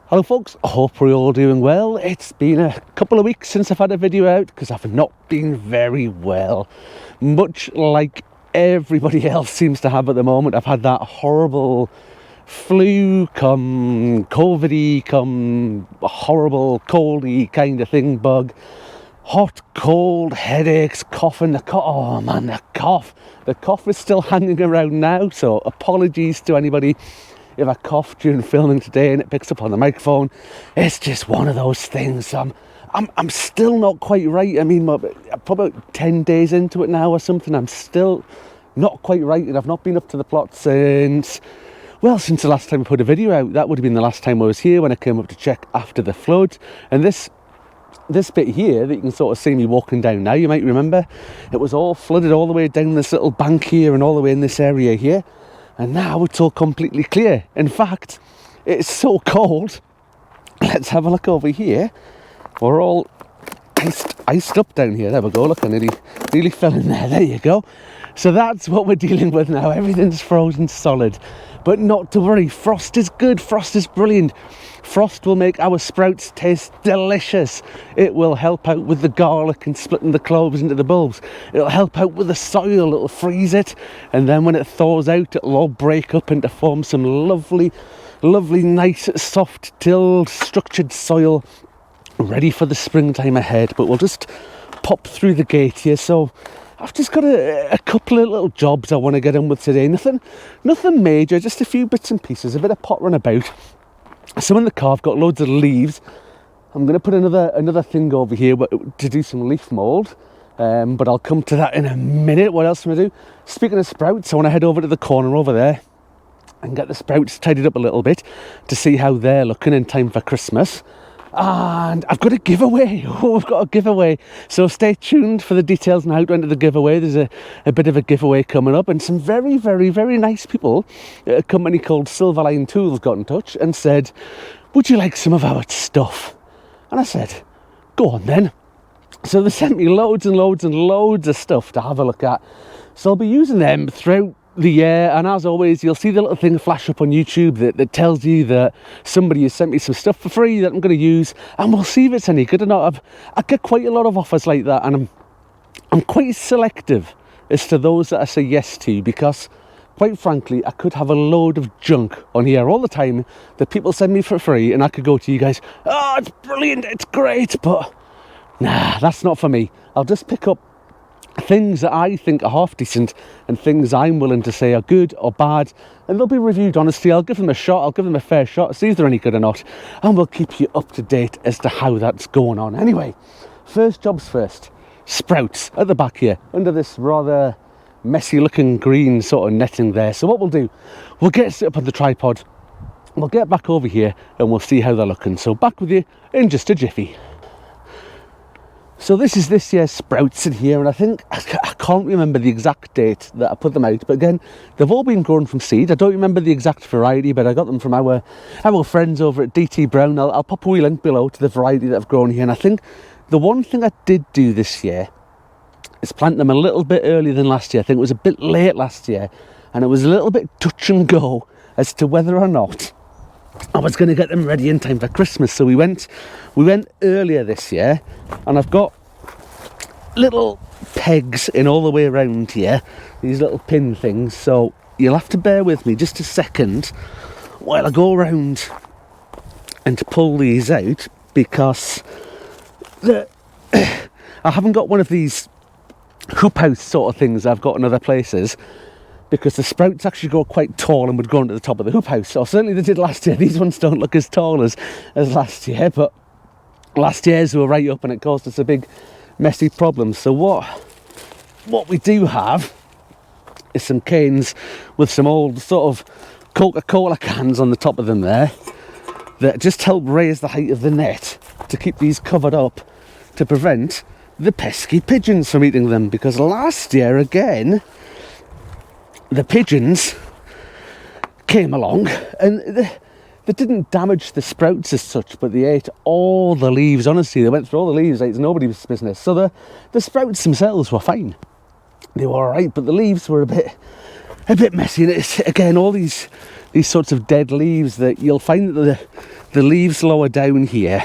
Hello folks, I hope we're all doing well. It's been a couple of weeks since I've had a video out because I've not been very well. Much like everybody else seems to have at the moment. I've had that horrible flu come COVID-y come horrible coldy kind of thing bug. Hot, cold, headaches, coughing, oh man, the cough is still hanging around now, so apologies to anybody if I cough during filming today and it picks up on the microphone. It's just one of those things. I'm still not quite right. I mean, I'm probably 10 days into it now or something. I'm still not quite right, and I've not been up to the plot since the last time I put a video out. That would have been the last time I was here when I came up to check after the flood. And this bit here that you can sort of see me walking down now, you might remember, it was all flooded all the way down this little bank here and all the way in this area here. And now it's all completely clear. In fact, it's so cold. Let's have a look over here. We're all iced up down here. There we go. Look, I nearly fell in there. There you go. So that's what we're dealing with now. Everything's frozen solid. But not to worry. Frost is good. Frost is brilliant. Frost will make our sprouts taste delicious. It will help out with the garlic and splitting the cloves into the bulbs. It'll help out with the soil. It'll freeze it. And then when it thaws out, it'll all break up and to form some lovely, nice, soft, tilled, structured soil ready for the springtime ahead. But we'll just pop through the gate here. So I've just got a couple of little jobs I want to get on with today. Nothing major, just a few bits and pieces, a bit of pottering about. So in the car I've got loads of leaves. I'm going to put another thing over here to do some leaf mould, but I'll come to that in a minute. What else am I going to do? Speaking of sprouts, I want to head over to the corner over there and get the sprouts tidied up a little bit to see how they're looking in time for Christmas. And I've got a giveaway. We've got a giveaway. So stay tuned for the details on how to enter the giveaway. There's a bit of a giveaway coming up, and some very, very, very nice people at a company called Silverline Tools got in touch and said, would you like some of our stuff? And I said, go on then. So they sent me loads and loads and loads of stuff to have a look at. So I'll be using them throughout the year, and as always you'll see the little thing flash up on YouTube that tells you that somebody has sent me some stuff for free that I'm going to use, and we'll see if it's any good or not. I get quite a lot of offers like that, and I'm quite selective as to those that I say yes to, because quite frankly I could have a load of junk on here all the time that people send me for free, and I could go to you guys, oh it's brilliant, it's great, but nah, that's not for me. I'll just pick up things that I think are half decent and things I'm willing to say are good or bad, and they'll be reviewed honestly. I'll give them a shot, I'll give them a fair shot, see if they're any good or not, and we'll keep you up to date as to how that's going on. Anyway, first jobs first. Sprouts at the back here under this rather messy looking green sort of netting there. So what we'll do, we'll get set up on the tripod, we'll get back over here and we'll see how they're looking. So back with you in just a jiffy. So this is this year's sprouts in here, and I think, I can't remember the exact date that I put them out, but again, they've all been grown from seed. I don't remember the exact variety, but I got them from our friends over at DT Brown. I'll pop a wee link below to the variety that I've grown here, and I think the one thing I did do this year is plant them a little bit earlier than last year. I think it was a bit late last year, and it was a little bit touch and go as to whether or not I was going to get them ready in time for Christmas. So we went earlier this year, and I've got little pegs in all the way around here, these little pin things, so you'll have to bear with me just a second while I go around and pull these out, because I haven't got one of these hoop house sort of things I've got in other places, because the sprouts actually grow quite tall and would go onto the top of the hoop house. So certainly they did last year. These ones don't look as tall as last year, but last year's were right up and it caused us a big messy problem. So what we do have is some canes with some old sort of Coca-Cola cans on the top of them there that just help raise the height of the net to keep these covered up to prevent the pesky pigeons from eating them. Because last year again, the pigeons came along and they didn't damage the sprouts as such, but they ate all the leaves. Honestly, they went through all the leaves. It's nobody's business. So the sprouts themselves were fine. They were all right, but the leaves were a bit a bit messy, and it's again all these sorts of dead leaves that you'll find that the leaves lower down here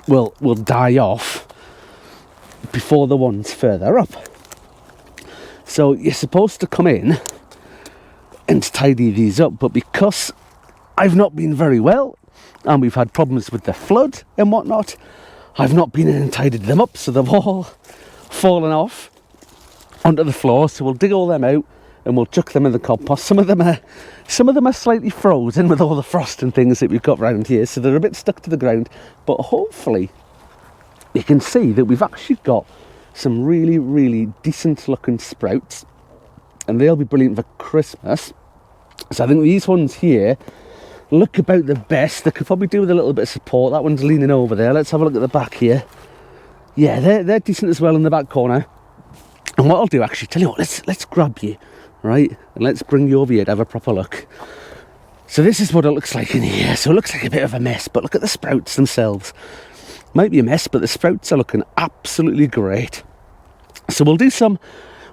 will die off before the ones further up. So you're supposed to come in and tidy these up, but because I've not been very well and we've had problems with the flood and whatnot, I've not been in and tidied them up, so they've all fallen off onto the floor. So we'll dig all them out and we'll chuck them in the compost. Some of them are slightly frozen with all the frost and things that we've got around here, so they're a bit stuck to the ground, but hopefully you can see that we've actually got some really, really decent looking sprouts, and they'll be brilliant for Christmas. So I think these ones here look about the best. They could probably do with a little bit of support. That one's leaning over there. Let's have a look at the back here. Yeah, they're decent as well in the back corner. And what I'll do, actually, tell you what, let's grab you, right, and let's bring you over here to have a proper look. So this is what it looks like in here. So it looks like a bit of a mess, but look at the sprouts themselves. Might be a mess, but the sprouts are looking absolutely great. So we'll do some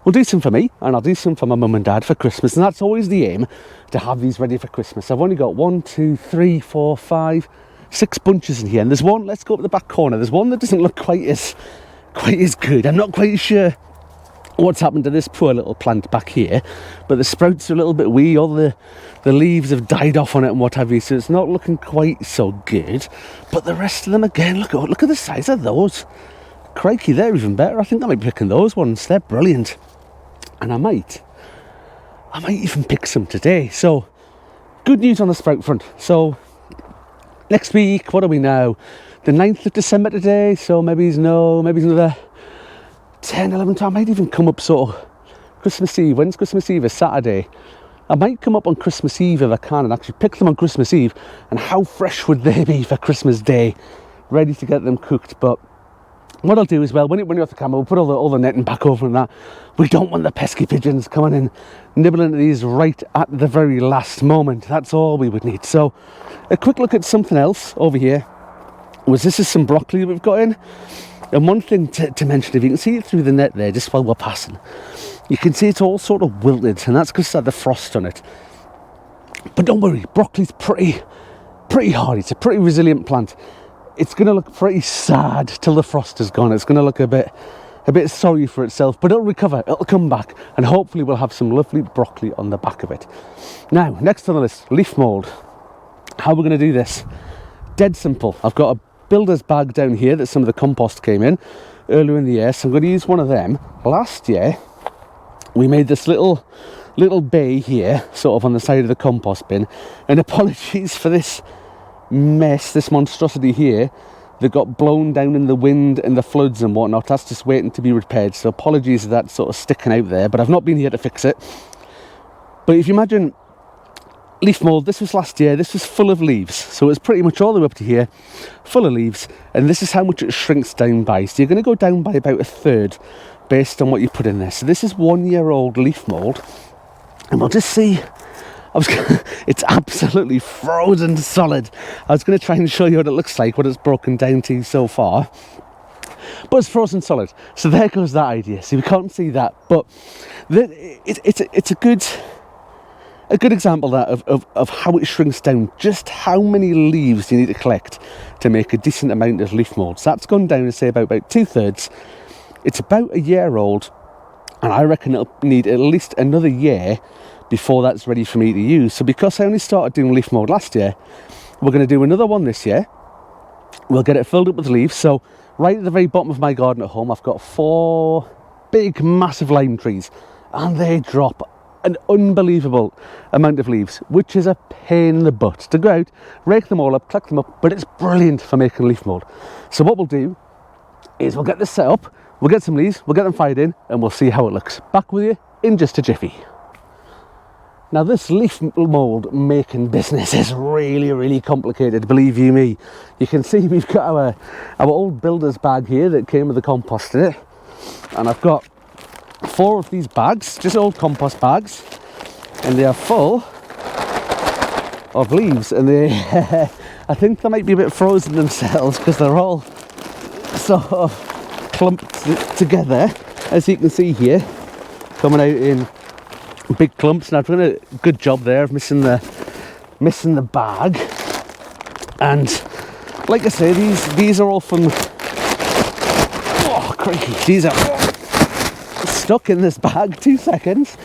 for me, and I'll do some for my mum and dad for Christmas, and that's always the aim, to have these ready for Christmas. I've only got 1, 2, 3, 4, 5, 6 bunches in here, and there's one, let's go up the back corner, there's one that doesn't look quite as good. I'm not quite sure what's happened to this poor little plant back here, but the sprouts are a little bit wee, all the leaves have died off on it and what have you, so it's not looking quite so good. But the rest of them, again, look at the size of those. Crikey, they're even better. I think I might be picking those ones. They're brilliant. And I might even pick some today. So good news on the sprout front. So next week, what are we now? The 9th of December today, so maybe it's another 10, 11 times. I might even come up sort of Christmas Eve. When's Christmas Eve? It's Saturday. I might come up on Christmas Eve if I can and actually pick them on Christmas Eve. And how fresh would they be for Christmas Day? Ready to get them cooked. But what I'll do is, well, when you're off the camera, we'll put all the netting back over and that. We don't want the pesky pigeons coming in, nibbling at these right at the very last moment. That's all we would need. So a quick look at something else over here. This is some broccoli we've got in. And one thing to mention, if you can see it through the net there, just while we're passing, you can see it's all sort of wilted, and that's because it had the frost on it. But don't worry, broccoli's pretty hardy. It's a pretty resilient plant. It's going to look pretty sad till the frost is gone. It's going to look a bit sorry for itself, but it'll recover, it'll come back, and hopefully we'll have some lovely broccoli on the back of it. Now, next on the list, leaf mould. How we're going to do this? Dead simple. I've got a builder's bag down here that some of the compost came in earlier in the year, so I'm going to use one of them. Last year, we made this little bay here, sort of on the side of the compost bin, and apologies for this mess, this monstrosity here that got blown down in the wind and the floods and whatnot. That's just waiting to be repaired, so apologies for that sort of sticking out there, but I've not been here to fix it. But if you imagine leaf mould, this was last year, this was full of leaves, so it's pretty much all the way up to here, full of leaves, and this is how much it shrinks down by. So you're going to go down by about 1/3 based on what you put in there. So this is 1-year-old leaf mould, and we'll just see. It's absolutely frozen solid. I was going to try and show you what it looks like, what it's broken down to so far, but it's frozen solid. So there goes that idea. See, we can't see that, but it's a good example that of how it shrinks down, just how many leaves you need to collect to make a decent amount of leaf mould. So that's gone down to say about 2/3. It's about a year old, and I reckon it'll need at least another year before that's ready for me to use. So because I only started doing leaf mould last year, we're going to do another one this year. We'll get it filled up with leaves. So right at the very bottom of my garden at home, I've got 4 big massive lime trees, and they drop an unbelievable amount of leaves, which is a pain in the butt to go out, rake them all up, collect them up, but it's brilliant for making leaf mould. So what we'll do is we'll get this set up, we'll get some leaves, we'll get them fired in, and we'll see how it looks. Back with you in just a jiffy. Now this leaf mould making business is really, really complicated, believe you me. You can see we've got our old builder's bag here that came with the compost in it, and I've got 4 of these bags, just old compost bags, and they are full of leaves, and they I think they might be a bit frozen themselves because they're all sort of clumped together, as you can see here, coming out in big clumps, and I've done a good job there of missing the bag. And like I say, these are all from, oh crikey, these are stuck in this bag. 2 seconds.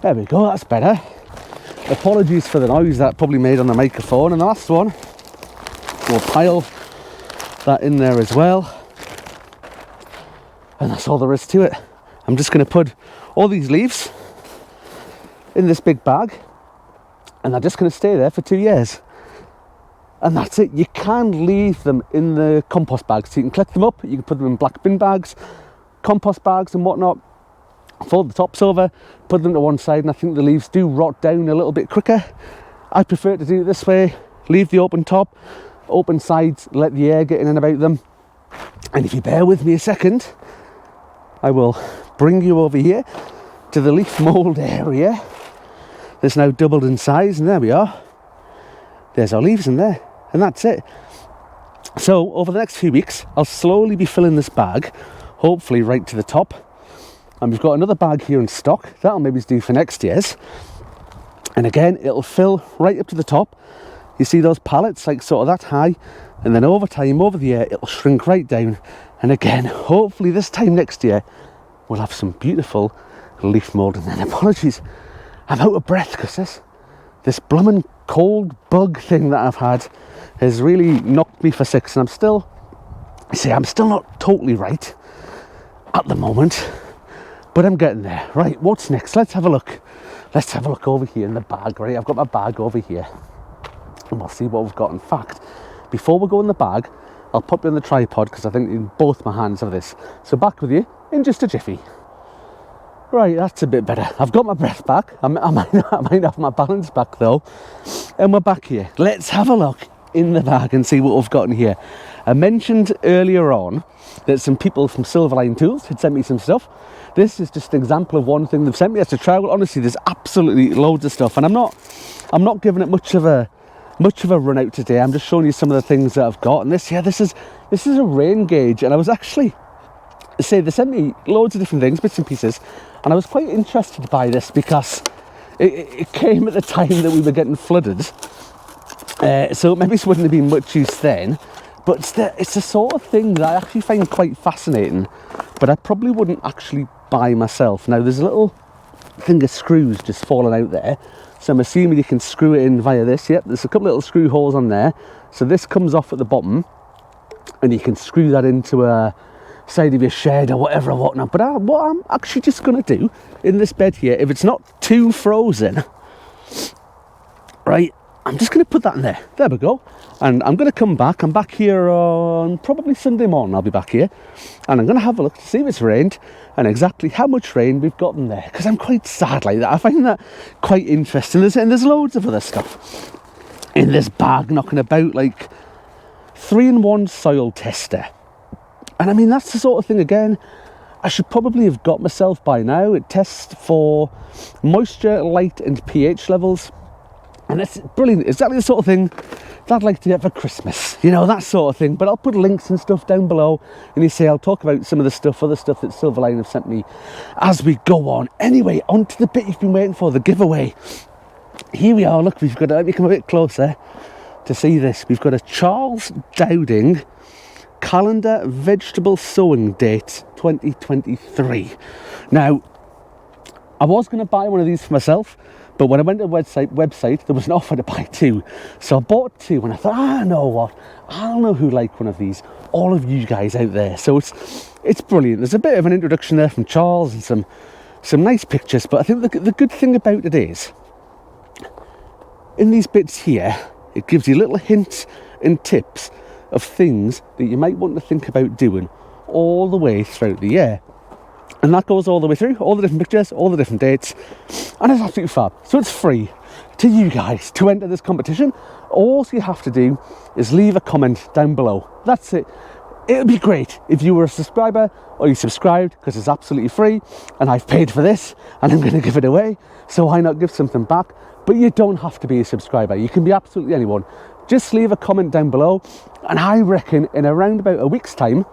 There we go, that's better. Apologies for the noise that probably made on the microphone. And the last one, we'll pile that in there as well. And that's all there is to it. I'm just going to put all these leaves in this big bag, and they're just going to stay there for 2 years. And that's it. You can leave them in the compost bags, so you can collect them up, you can put them in black bin bags, compost bags and whatnot, fold the tops over, put them to one side, and I think the leaves do rot down a little bit quicker. I prefer to do it this way, leave the open top, open sides, let the air get in and about them. And if you bear with me a second, I will bring you over here to the leaf mould area. That's now doubled in size, and there we are. There's our leaves in there, and that's it. So over the next few weeks, I'll slowly be filling this bag, hopefully right to the top. And we've got another bag here in stock. That'll maybe do for next year's. And again, it'll fill right up to the top. You see those pallets, like sort of that high, and then over time, over the year, it'll shrink right down. And again, hopefully this time next year, we'll have some beautiful leaf mould. And then apologies, I'm out of breath because this blooming cold bug thing that I've had has really knocked me for six. And I'm still not totally right at the moment, but I'm getting there. Right, what's next? Let's have a look. Let's have a look over here in the bag, right? I've got my bag over here, and we'll see what we've got. In fact, before we go in the bag, I'll pop you on the tripod because I think in both my hands of this. So back with you in just a jiffy. Right, that's a bit better. I've got my breath back. I might have my balance back though. And we're back here. Let's have a look in the bag and see what we've got in here. I mentioned earlier on that some people from Silverline Tools had sent me some stuff. This is just an example of one thing they've sent me. It's a trial. Honestly, there's absolutely loads of stuff, and I'm not giving it much of a run out today. I'm just showing you some of the things that I've got. And this is a rain gauge, and I was actually they sent me loads of different things, bits and pieces, and I was quite interested by this because it came at the time that we were getting flooded, so maybe it wouldn't have been much use then, but it's the sort of thing that I actually find quite fascinating, but I probably wouldn't actually buy myself. Now there's a little thing of screws just falling out there, so I'm assuming you can screw it in via this. Yep, there's a couple little screw holes on there, so this comes off at the bottom and you can screw that into a side of your shed or whatever or whatnot. But what I'm actually just going to do in this bed here, if it's not too frozen, right, I'm just going to put that in there. There we go. And I'm going to come back. I'm back here on probably Sunday morning. I'll be back here, and I'm going to have a look to see if it's rained and exactly how much rain we've got in there, because I'm quite sad like that. I find that quite interesting. There's loads of other stuff in this bag knocking about, like 3-in-1 soil tester. And I mean, that's the sort of thing, again, I should probably have got myself by now. It tests for moisture, light and pH levels. And it's brilliant. Exactly the sort of thing that I'd like to get for Christmas. You know, that sort of thing. But I'll put links and stuff down below. And you see, I'll talk about some of the other stuff that Silverline have sent me as we go on. Anyway, on to the bit you've been waiting for, the giveaway. Here we are. Look, we've got, let me come a bit closer to see this. We've got a Charles Dowding calendar vegetable sowing date 2023. Now, I was going to buy one of these for myself, but when I went to the website, there was an offer to buy 2. So I bought 2, and I thought, I know what, I'll know who like one of these, all of you guys out there. So it's brilliant. There's a bit of an introduction there from Charles and some nice pictures, but I think the good thing about it is, in these bits here, it gives you little hints and tips of things that you might want to think about doing all the way throughout the year. And that goes all the way through, all the different pictures, all the different dates, and it's absolutely fab. So it's free to you guys to enter this competition. All you have to do is leave a comment down below. That's it. It'll be great if you were a subscriber or you subscribed, because it's absolutely free and I've paid for this and I'm going to give it away, so why not give something back? But you don't have to be a subscriber. You can be absolutely anyone. Just leave a comment down below, and I reckon in around about a week's time,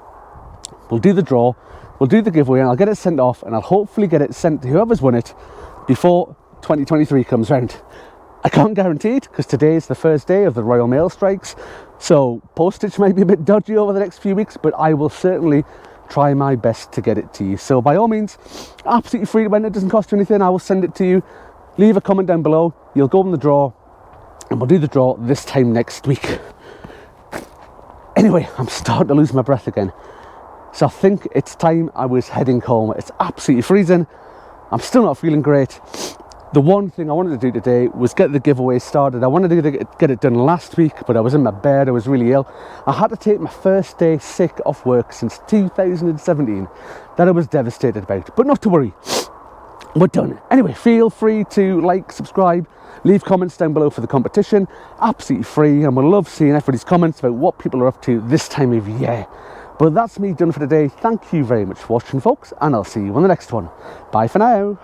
we'll do the draw we'll do the giveaway and I'll get it sent off, and I'll hopefully get it sent to whoever's won it before 2023 comes round. I can't guarantee it because today is the first day of the Royal Mail strikes, so postage might be a bit dodgy over the next few weeks, but I will certainly try my best to get it to you. So by all means, absolutely free to win. It doesn't cost you anything. I will send it to you. Leave a comment down below. You'll go in the draw, and we'll do the draw this time next week. Anyway, I'm starting to lose my breath again, so I think it's time I was heading home. It's absolutely freezing. I'm still not feeling great. The one thing I wanted to do today was get the giveaway started. I wanted to get it done last week, but I was in my bed, I was really ill. I had to take my first day sick off work since 2017. That I was devastated about, but not to worry, we're done. Anyway, feel free to like, subscribe, leave comments down below for the competition. Absolutely free, and we'll love seeing everybody's comments about what people are up to this time of year. But that's me done for today. Thank you very much for watching, folks, and I'll see you on the next one. Bye for now.